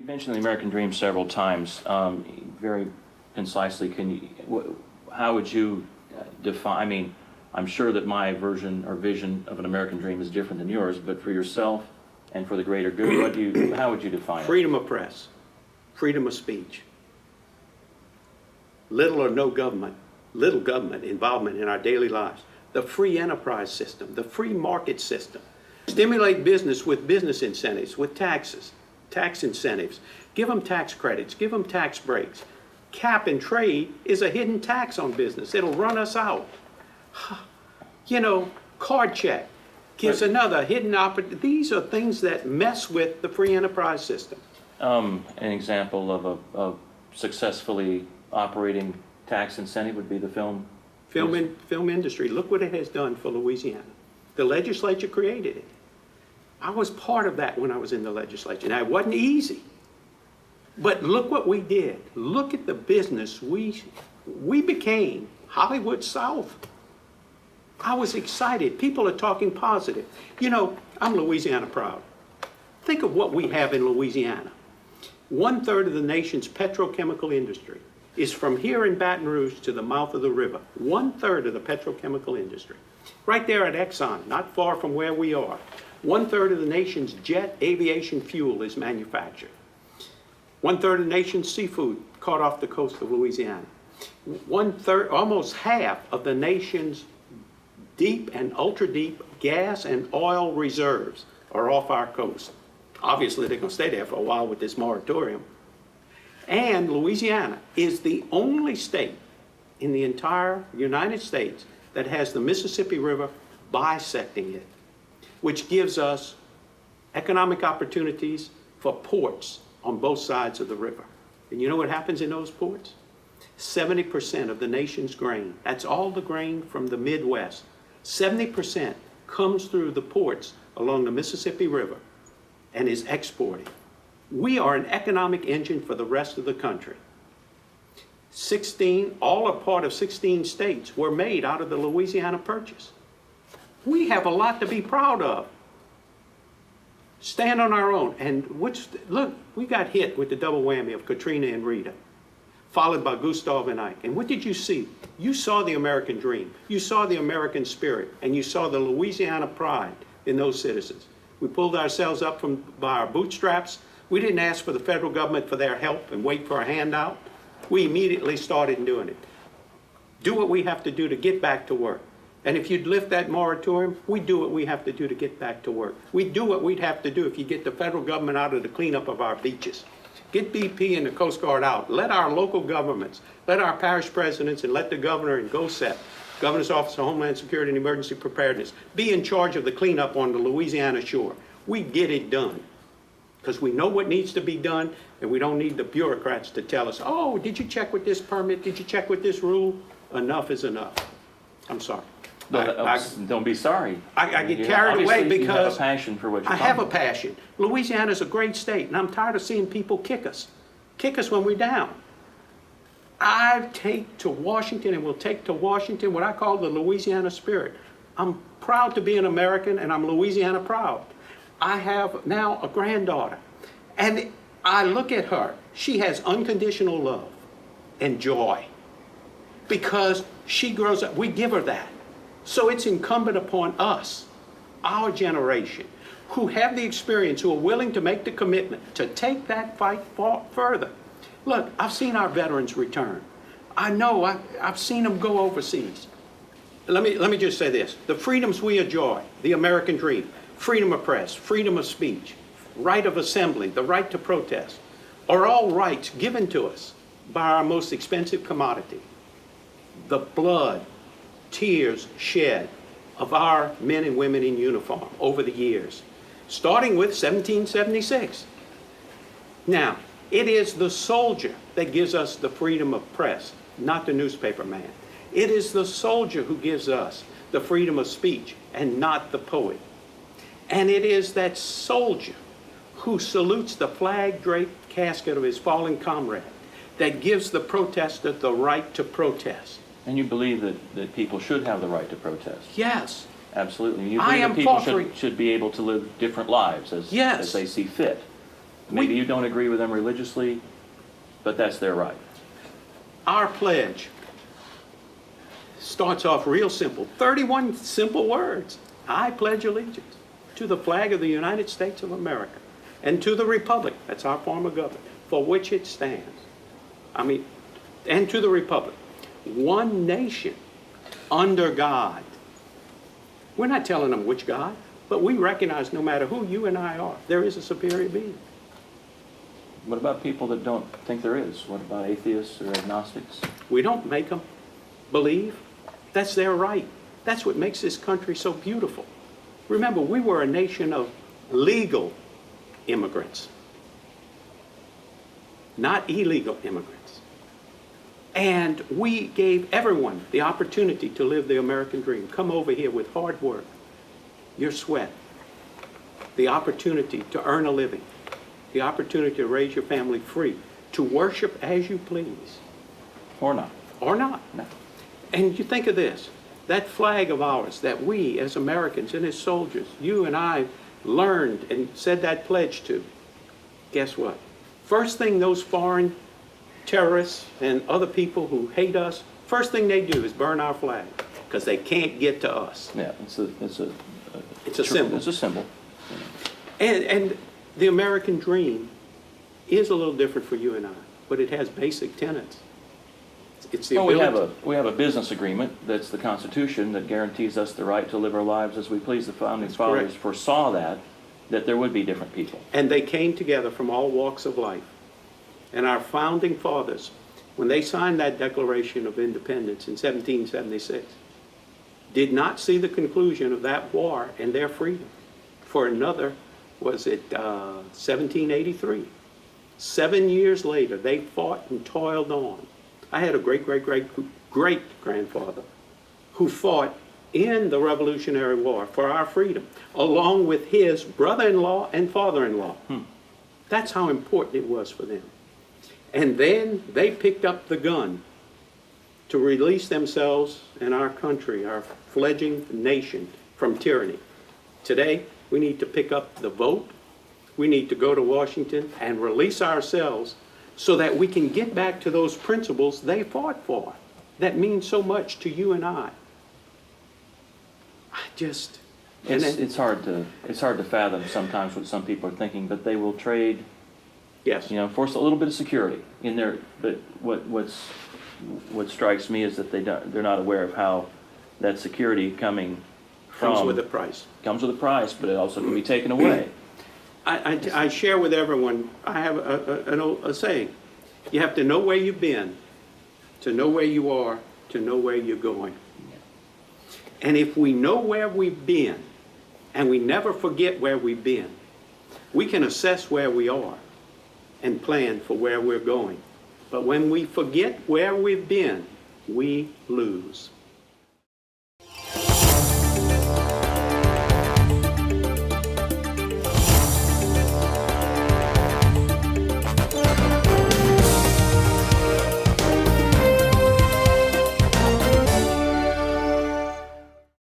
You mentioned the American dream several times. Very concisely, how would you define, I mean, I'm sure that my version or vision of an American dream is different than yours, but for yourself and for the greater good, how would you define it? Freedom of press, freedom of speech, little or no government, little government involvement in our daily lives, the free enterprise system, the free market system, stimulate business with business incentives, with taxes, tax incentives, give them tax credits, give them tax breaks. Cap and trade is a hidden tax on business. It'll run us out. You know, card check gives another hidden opportunity. These are things that mess with the free enterprise system. An example of a successfully operating tax incentive would be the film industry. Look what it has done for Louisiana. The legislature created it. I was part of that when I was in the legislature. Now, it wasn't easy, but look what we did. Look at the business we became. Hollywood South. I was excited. People are talking positive. You know, I'm Louisiana proud. Think of what we have in Louisiana. 1/3 of the nation's petrochemical industry is from here in Baton Rouge to the mouth of the river. 1/3 of the petrochemical industry. Right there at Exxon, not far from where we are. 1/3 of the nation's jet aviation fuel is manufactured. 1/3 of the nation's seafood caught off the coast of Louisiana. 1/3, almost half of the nation's deep and ultra deep gas and oil reserves are off our coast. Obviously, they're going to stay there for a while with this moratorium. And Louisiana is the only state in the entire United States that has the Mississippi River bisecting it, which gives us economic opportunities for ports on both sides of the river. And you know what happens in those ports? 70% of the nation's grain, that's all the grain from the Midwest, 70% comes through the ports along the Mississippi River and is exported. We are an economic engine for the rest of the country. 16, all or part of 16 states were made out of the Louisiana Purchase. We have a lot to be proud of. Stand on our own. And look, we got hit with the double whammy of Katrina and Rita, followed by Gustav and Ike. And what did you see? You saw the American dream. You saw the American spirit. And you saw the Louisiana pride in those citizens. We pulled ourselves up by our bootstraps. We didn't ask for the federal government for their help and wait for a handout. We immediately started doing it. Do what we have to do to get back to work. And if you'd lift that moratorium, we do what we have to do to get back to work. We do what we'd have to do if you get the federal government out of the cleanup of our beaches. Get BP and the Coast Guard out. Let our local governments, let our parish presidents, and let the governor and GOSEP, Governor's Office of Homeland Security and Emergency Preparedness, be in charge of the cleanup on the Louisiana shore. We get it done because we know what needs to be done, and we don't need the bureaucrats to tell us, oh, did you check with this permit? Did you check with this rule? Enough is enough. I'm sorry. Don't be sorry. I get carried away because you have a passion for what you're I have a passion. Louisiana is a great state, and I'm tired of seeing people kick us when we're down. I take to Washington and will take to Washington what I call the Louisiana spirit. I'm proud to be an American, and I'm Louisiana proud. I have now a granddaughter, and I look at her. She has unconditional love and joy because she grows up. We give her that. So it's incumbent upon us, our generation, who have the experience, who are willing to make the commitment to take that fight further. Look, I've seen our veterans return. I know I've seen them go overseas. Let me just say this. The freedoms we enjoy, the American dream, freedom of press, freedom of speech, right of assembly, the right to protest, are all rights given to us by our most expensive commodity, the blood, tears shed of our men and women in uniform over the years, starting with 1776. Now, it is the soldier that gives us the freedom of press, not the newspaper man. It is the soldier who gives us the freedom of speech and not the poet. And it is that soldier who salutes the flag-draped casket of his fallen comrade that gives the protester the right to protest. And you believe that people should have the right to protest? Yes. Absolutely. You believe that people should be able to live different lives as they see fit? Maybe you don't agree with them religiously, but that's their right. Our pledge starts off real simple, 31 simple words. I pledge allegiance to the flag of the United States of America and to the republic, that's our form of government, for which it stands. And to the republic, one nation under God. We're not telling them which God, but we recognize no matter who you and I are, there is a superior being. What about people that don't think there is? What about atheists or agnostics? We don't make them believe. That's their right. That's what makes this country so beautiful. Remember, we were a nation of legal immigrants, not illegal immigrants. And we gave everyone the opportunity to live the American dream. Come over here with hard work, your sweat, the opportunity to earn a living, the opportunity to raise your family free, to worship as you please. Or not? Or not. No. And you think of this, that flag of ours that we as Americans and as soldiers, you and I learned and said that pledge to, guess what? First thing those foreign terrorists and other people who hate us, first thing they do is burn our flag because they can't get to us. Yeah, it's a symbol. It's a symbol. And the American dream is a little different for you and I, but it has basic tenets. It's the ability. We have a business agreement that's the Constitution that guarantees us the right to live our lives as we please. The founding fathers foresaw that there would be different people. And they came together from all walks of life. And our founding fathers, when they signed that Declaration of Independence in 1776, did not see the conclusion of that war and their freedom for another, was it 1783? 7 years later, they fought and toiled on. I had a great-great-great-grandfather who fought in the Revolutionary War for our freedom, along with his brother-in-law and father-in-law. That's how important it was for them. And then they picked up the gun to release themselves and our country, our fledgling nation, from tyranny. Today, we need to pick up the vote. We need to go to Washington and release ourselves so that we can get back to those principles they fought for that mean so much to you and I. It's hard to fathom sometimes what some people are thinking, but they will trade. Yes. For a little bit of security in there. But what strikes me is that they're not aware of how that security comes with a price. Comes with a price, but it also can be taken away. I share with everyone, I have a saying. You have to know where you've been, to know where you are, to know where you're going. And if we know where we've been, and we never forget where we've been, we can assess where we are and plan for where we're going. But when we forget where we've been, we lose.